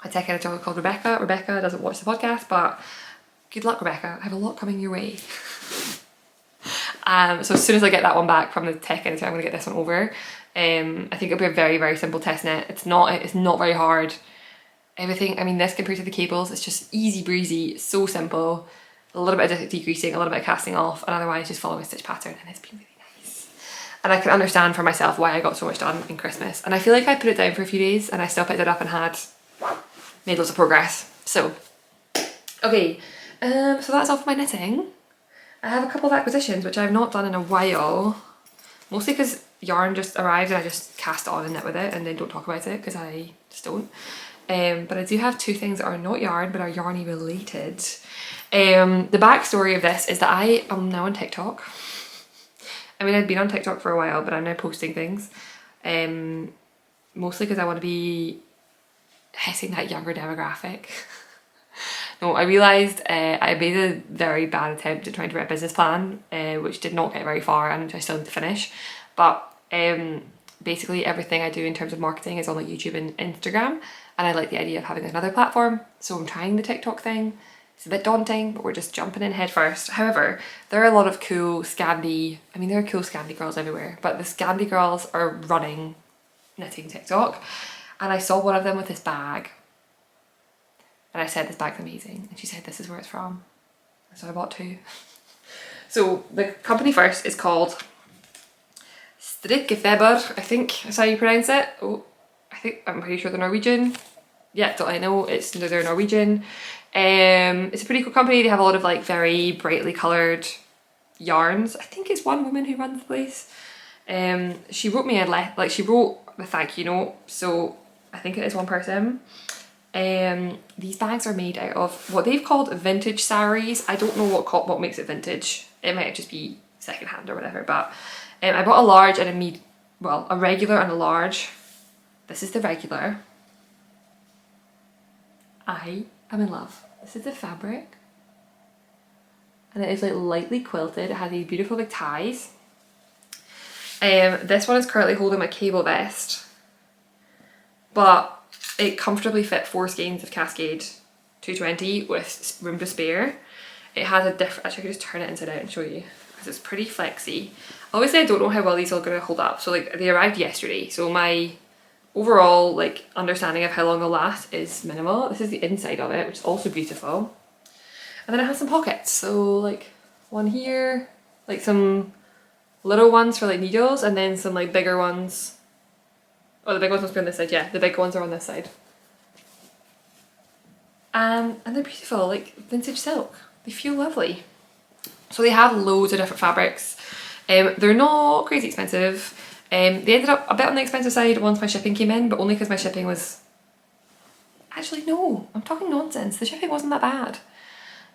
I take out a dog called Rebecca. Rebecca doesn't watch the podcast, but good luck, Rebecca. I have a lot coming your way. So as soon as I get that one back from the tech editor, I'm going to get this one over. I think it'll be a very, very simple test knit. It's not very hard. Everything, I mean, this compared to the cables, it's just easy breezy, so simple. A little bit of decreasing, a little bit of casting off, and otherwise just following a stitch pattern, and it's been really nice. And I can understand for myself why I got so much done in Christmas. And I feel like I put it down for a few days and I still picked it up and had made loads of progress. So, okay, so that's all for my knitting. I have a couple of acquisitions which I've not done in a while, mostly because yarn just arrived and I just cast it on and knit with it and then don't talk about it because I just don't. But I do have 2 things that are not yarn but are yarny related. The backstory of this is that I am now on TikTok. I mean, I'd been on TikTok for a while, but I'm now posting things. Mostly because I want to be hitting that younger demographic. No, I realised I made a very bad attempt at trying to write a business plan, which did not get very far and which I still need to finish. But basically everything I do in terms of marketing is on like YouTube and Instagram, and I like the idea of having another platform. So I'm trying the TikTok thing, It's a bit daunting, but we're just jumping in head first. However, there are a lot of cool Scandi, I mean there are cool Scandi girls everywhere, but the Scandi girls are running knitting TikTok, and I saw one of them with this bag, and I said, this bag's amazing, and she said this is where it's from, so I bought two. So the company first is called Strikkefeber, I think is how you pronounce it. Oh, I'm pretty sure they're Norwegian. Yeah, don't I know, they're Norwegian. It's a pretty cool company. They have a lot of like very brightly coloured yarns. I think it's one woman who runs the place. She wrote me she wrote the thank you note, so I think it is one person. These bags are made out of what they've called vintage saris. I don't know what makes it vintage. It might just be secondhand or whatever, but I bought a large and a regular and a large. This is the regular. I am in love. This is the fabric. And it is like lightly quilted. It has these beautiful big ties. This one is currently holding my cable vest, but it comfortably fit 4 skeins of Cascade 220 with room to spare. It has a different, actually I could just turn it inside out and show you, because it's pretty flexy. Obviously I don't know how well these are going to hold up, so like they arrived yesterday, so my overall like understanding of how long they'll last is minimal. This is the inside of it, which is also beautiful. And then it has some pockets, so like one here, like some little ones for like needles, and then some like bigger ones. Oh, the big ones must be on this side, yeah, the big ones are on this side. And they're beautiful, like vintage silk. They feel lovely. So they have loads of different fabrics. They're not crazy expensive. They ended up a bit on the expensive side once my shipping came in, but only because my shipping was... Actually, no, I'm talking nonsense. The shipping wasn't that bad.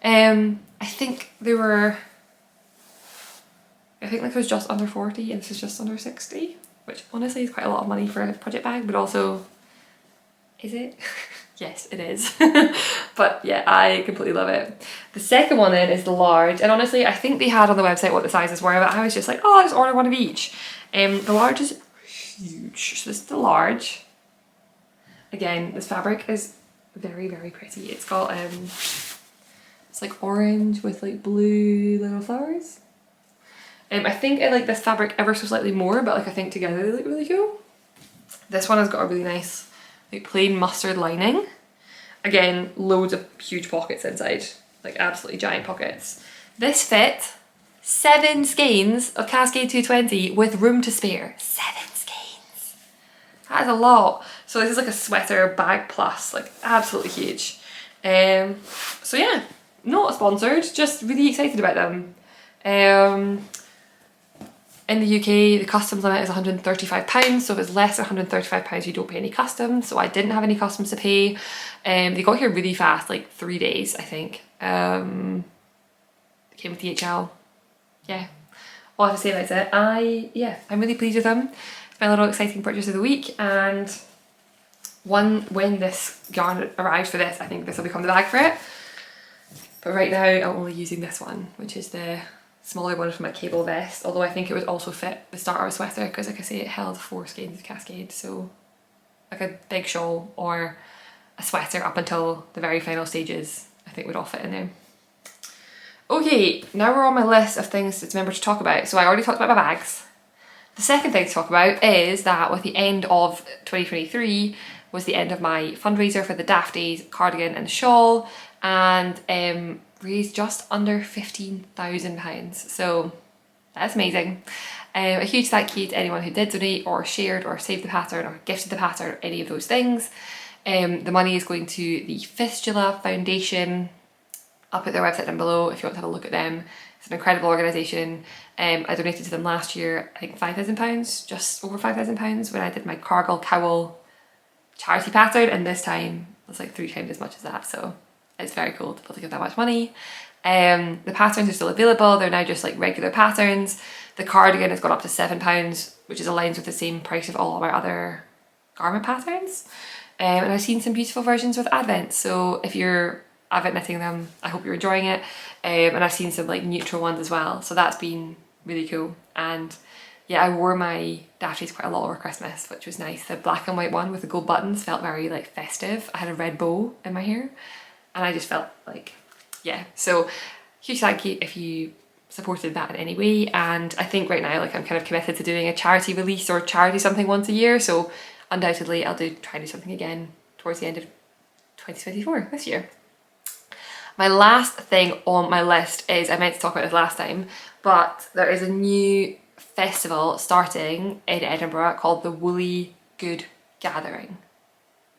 I think they were... I think like it was just under 40 and this is just under 60, which honestly is quite a lot of money for a project bag, but also... Is it? Yes, it is. But yeah, I completely love it. The second one then is the large, and honestly I think they had on the website what the sizes were, but I was just like, oh, I'll just order one of each. The large is huge, so this is the large. Again, this fabric is very, very pretty. It's got it's like orange with like blue little flowers. I think I like this fabric ever so slightly more, but like I think together they look really cool. This one has got a really nice like plain mustard lining. Again, loads of huge pockets inside, like absolutely giant pockets. This fit 7 skeins of Cascade 220 with room to spare. 7 skeins. That is a lot. So this is like a sweater bag plus, like absolutely huge. So yeah, not sponsored, just really excited about them. In the UK, the customs limit is £135, so if it's less than £135 you don't pay any customs, so I didn't have any customs to pay. They got here really fast, like 3 days I think. It came with DHL. Yeah, all I have to say about it. I'm really pleased with them. It's my little exciting purchase of the week, and when this yarn arrives for this, I think this will become the bag for it. But right now I'm only using this one, which is the smaller one for my cable vest, although I think it would also fit the starter of a sweater, because like I say, it held 4 skeins of Cascade, so like a big shawl or a sweater up until the very final stages I think would all fit in there. Okay, now we're on my list of things to remember to talk about. So I already talked about my bags. The second thing to talk about is that with the end of 2023 was the end of my fundraiser for the Dafties cardigan and shawl, and raised just under £15,000. So that's amazing. A huge thank you to anyone who did donate or shared or saved the pattern or gifted the pattern or any of those things. The money is going to the Fistula Foundation. I'll put their website down below if you want to have a look at them. It's an incredible organisation. I donated to them last year, I think £5,000, just over £5,000 when I did my Cargill Cowl charity pattern, and this time it's like 3 times as much as that, so it's very cool to be able to give that much money. The patterns are still available, they're now just like regular patterns. The cardigan has gone up to £7, which is aligns with the same price of all of our other garment patterns. And I've seen some beautiful versions with Advent, so if you're Advent knitting them, I hope you're enjoying it. And I've seen some like neutral ones as well, so that's been really cool. And yeah, I wore my Dafties quite a lot over Christmas, which was nice. The black and white one with the gold buttons felt very like festive. I had a red bow in my hair, and I just felt like, yeah, so huge thank you if you supported that in any way. And I think right now, like, I'm kind of committed to doing a charity release or charity something once a year, so undoubtedly I'll try to do something again towards the end of 2024 this year. My last thing on my list is, I meant to talk about this last time, but there is a new festival starting in Edinburgh called the Woolly Good Gathering.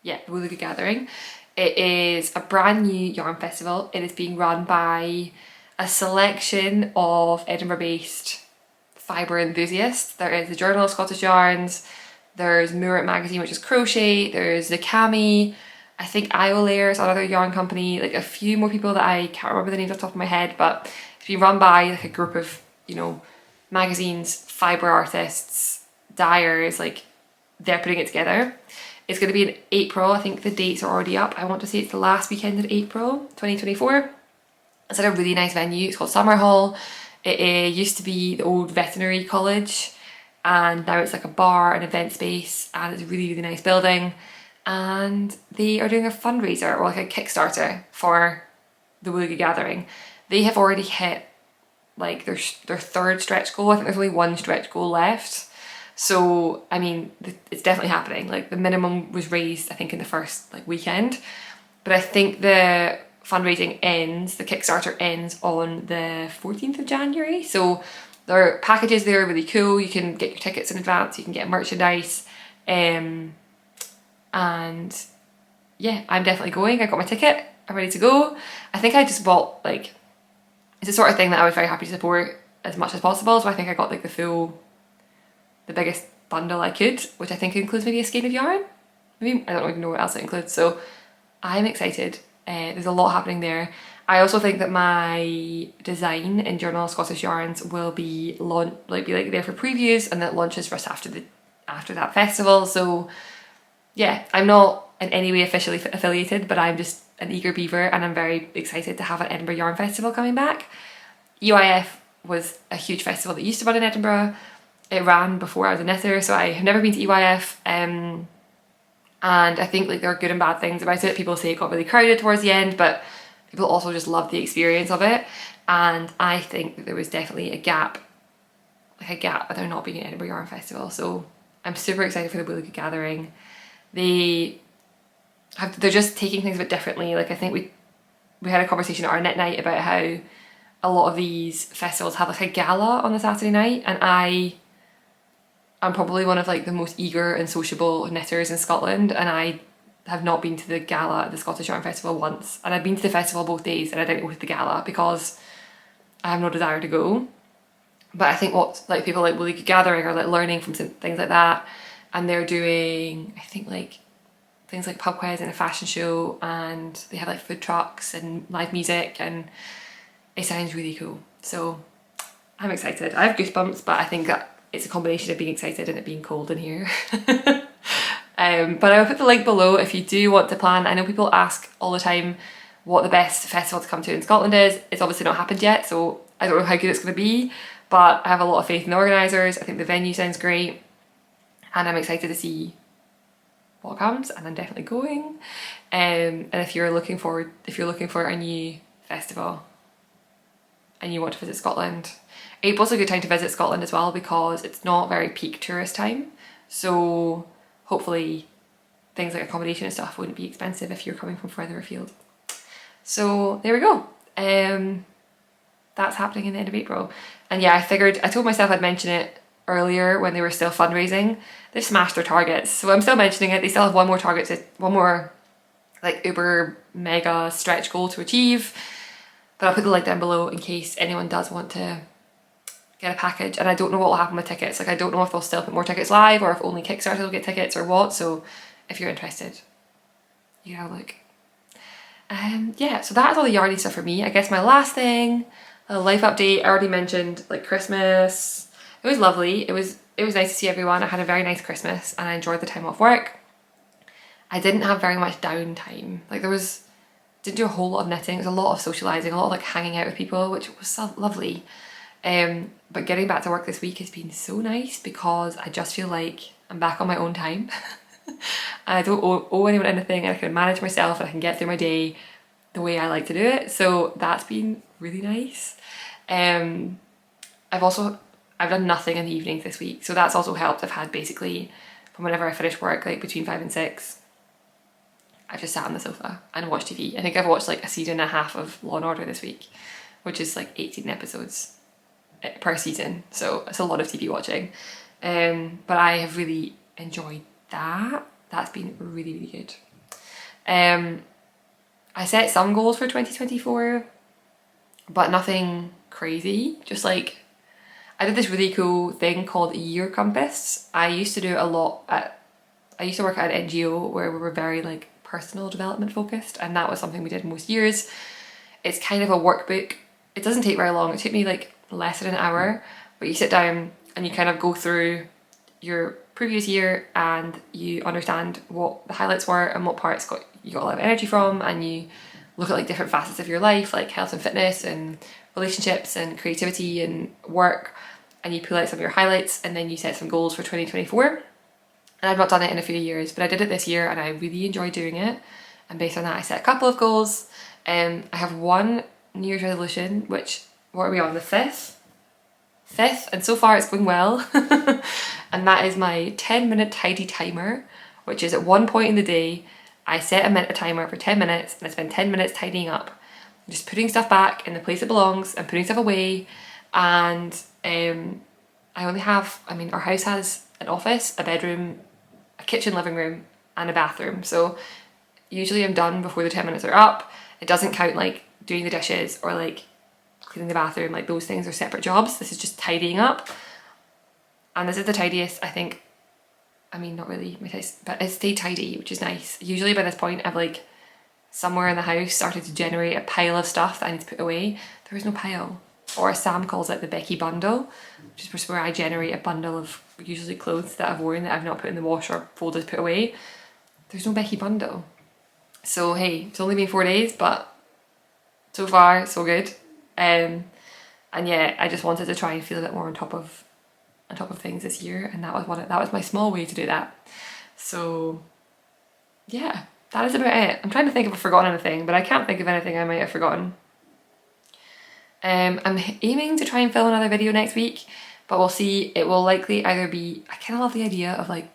Yeah, the Woolly Good Gathering. It is a brand new yarn festival. It is being run by a selection of Edinburgh-based fibre enthusiasts. There is the Journal of Scottish Yarns, there's Moorit magazine, which is crochet, there's the Cami, I think Iolair is another yarn company, like a few more people that I can't remember the names off the top of my head, but it's been run by like a group of, you know, magazines, fibre artists, dyers, like they're putting it together. It's going to be in April. I think the dates are already up. I want to say it's the last weekend of April 2024. It's at a really nice venue. It's called Summer Hall. It used to be the old veterinary college, and now it's like a bar and event space, and it's a really, really nice building. And they are doing a fundraiser, or like a Kickstarter, for the Woolly Good Gathering. They have already hit like their third stretch goal. I think there's only one stretch goal left. So, I mean, it's definitely happening. Like, the minimum was raised, I think, in the first like weekend. But I think the fundraising ends, the Kickstarter ends on the 14th of January. So their packages there are really cool. You can get your tickets in advance, you can get merchandise. And yeah, I'm definitely going. I got my ticket, I'm ready to go. I think I just bought, like, it's the sort of thing that I was very happy to support as much as possible. So I think I got like the biggest bundle I could, which I think includes maybe a skein of yarn. Maybe, I don't even know what else it includes. So I'm excited. There's a lot happening there. I also think that my design in Journal of Scottish Yarns will be there for previews, and that launches just after that festival. So yeah, I'm not in any way officially affiliated, but I'm just an eager beaver, and I'm very excited to have an Edinburgh Yarn Festival coming back. EYF was a huge festival that used to run in Edinburgh. It ran before I was a knitter, so I have never been to EYF. And I think like there are good and bad things about it. People say it got really crowded towards the end, but people also just loved the experience of it. And I think that there was definitely a gap with there not being an Edinburgh Yarn Festival. So I'm super excited for the Woolly Good Gathering. They're just taking things a bit differently. Like, I think we had a conversation at our knit night about how a lot of these festivals have like a gala on the Saturday night, and I'm probably one of like the most eager and sociable knitters in Scotland, and I have not been to the gala at the Scottish Yarn Festival once. And I've been to the festival both days, and I didn't go to the gala because I have no desire to go. But I think what like people like Woolly Good Gathering are like learning from things like that, and they're doing, I think, like things like pub quiz and a fashion show, and they have like food trucks and live music, and it sounds really cool. So I'm excited. I have goosebumps, but I think that it's a combination of being excited and it being cold in here. But I will put the link below if you do want to plan. I know people ask all the time what the best festival to come to in Scotland is. It's obviously not happened yet, so I don't know how good it's going to be, but I have a lot of faith in the organisers. I think the venue sounds great, and I'm excited to see what comes, and I'm definitely going. And if you're looking for a new festival and you want to visit Scotland, April's a good time to visit Scotland as well, because it's not very peak tourist time. So hopefully things like accommodation and stuff wouldn't be expensive if you're coming from further afield. So there we go. That's happening in the end of April. And yeah, I told myself I'd mention it earlier when they were still fundraising. They've smashed their targets, so I'm still mentioning it. They still have one more like uber mega stretch goal to achieve, but I'll put the link down below in case anyone does want to get a package. And I don't know what will happen with tickets. Like, I don't know if they'll still put more tickets live, or if only Kickstarter will get tickets, or what. So if you're interested, you can have a look. Yeah, so that's all the yarny stuff for me. I guess my last thing, a life update. I already mentioned like Christmas. It was lovely. It was nice to see everyone. I had a very nice Christmas, and I enjoyed the time off work. I didn't have very much downtime. Like, didn't do a whole lot of knitting. It was a lot of socialising, a lot of like hanging out with people, which was so lovely. But getting back to work this week has been so nice, because I just feel like I'm back on my own time. And I don't owe anyone anything, and I can manage myself, and I can get through my day, the way I like to do it. So that's been really nice. I've done nothing in the evenings this week, so that's also helped. I've had basically from whenever I finish work, like between 5 and 6, I've just sat on the sofa and watched TV. I think I've watched like a season and a half of Law and Order this week, which is like 18 episodes per season, so it's a lot of TV watching. But I have really enjoyed that. That's been really, really good. I set some goals for 2024, but nothing crazy. Just like, I did this really cool thing called Year Compass. I used to do it a lot I used to work at an NGO where we were very like personal development focused, and that was something we did most years. It's kind of a workbook. It doesn't take very long. It took me like less than an hour, but you sit down and you kind of go through your previous year and you understand what the highlights were and what parts you got a lot of energy from, and you look at like different facets of your life, like health and fitness and relationships and creativity and work, and you pull out some of your highlights, and then you set some goals for 2024. And I've not done it in a few years, but I did it this year and I really enjoyed doing it. And based on that, I set a couple of goals. I have one New Year's resolution, which, what are we on, the 5th? And so far it's going well. And that is my 10-minute tidy timer, which is at one point in the day, I set a timer for 10 minutes and I spend 10 minutes tidying up. Just putting stuff back in the place it belongs and putting stuff away. And our house has an office, a bedroom, a kitchen, living room, and a bathroom. So usually I'm done before the 10 minutes are up. It doesn't count like doing the dishes or like cleaning the bathroom, like those things are separate jobs. This is just tidying up. And this is the tidiest, I think, not really my taste, but it stayed tidy, which is nice. Usually by this point I've like somewhere in the house started to generate a pile of stuff that I need to put away. There is no pile. Or as Sam calls it, the Becky bundle, which is where I generate a bundle of usually clothes that I've worn that I've not put in the wash or folded to put away. There's no Becky bundle. So hey, it's only been 4 days, but so far so good. And yeah, I just wanted to try and feel a bit more on top of things this year, and that was my small way to do that. So yeah, that is about it. I'm trying to think if I've forgotten anything, but I can't think of anything I might have forgotten. I'm aiming to try and film another video next week, but we'll see. It will likely either be, I kind of love the idea of like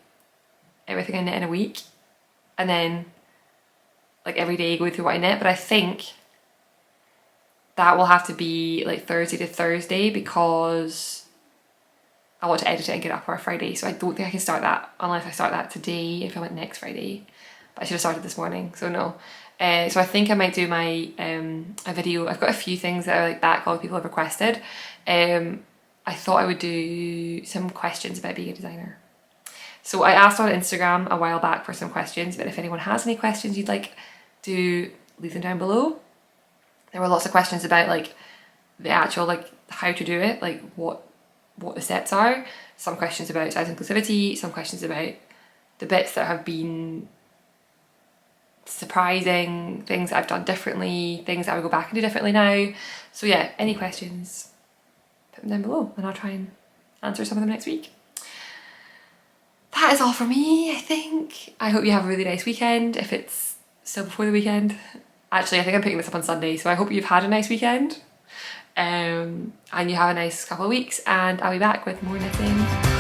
everything I knit in a week and then like every day going through what I knit, but I think that will have to be like Thursday to Thursday because I want to edit it and get it up on a Friday, so I don't think I can start that unless I start that today if I went next Friday, but I should have started this morning, so no. So I think I might do my a video. I've got a few things that are like that a lot of people have requested. I thought I would do some questions about being a designer. So I asked on Instagram a while back for some questions, but if anyone has any questions you'd like to leave them down below. There were lots of questions about like the actual like how to do it, like what the steps are. Some questions about size inclusivity, some questions about the bits that have been surprising, things that I've done differently, things that I would go back and do differently now. So yeah, any questions, put them down below and I'll try and answer some of them next week. That is all for me, I think. I hope you have a really nice weekend, if it's still before the weekend. Actually, I think I'm picking this up on Sunday, so I hope you've had a nice weekend. And you have a nice couple of weeks, and I'll be back with more knitting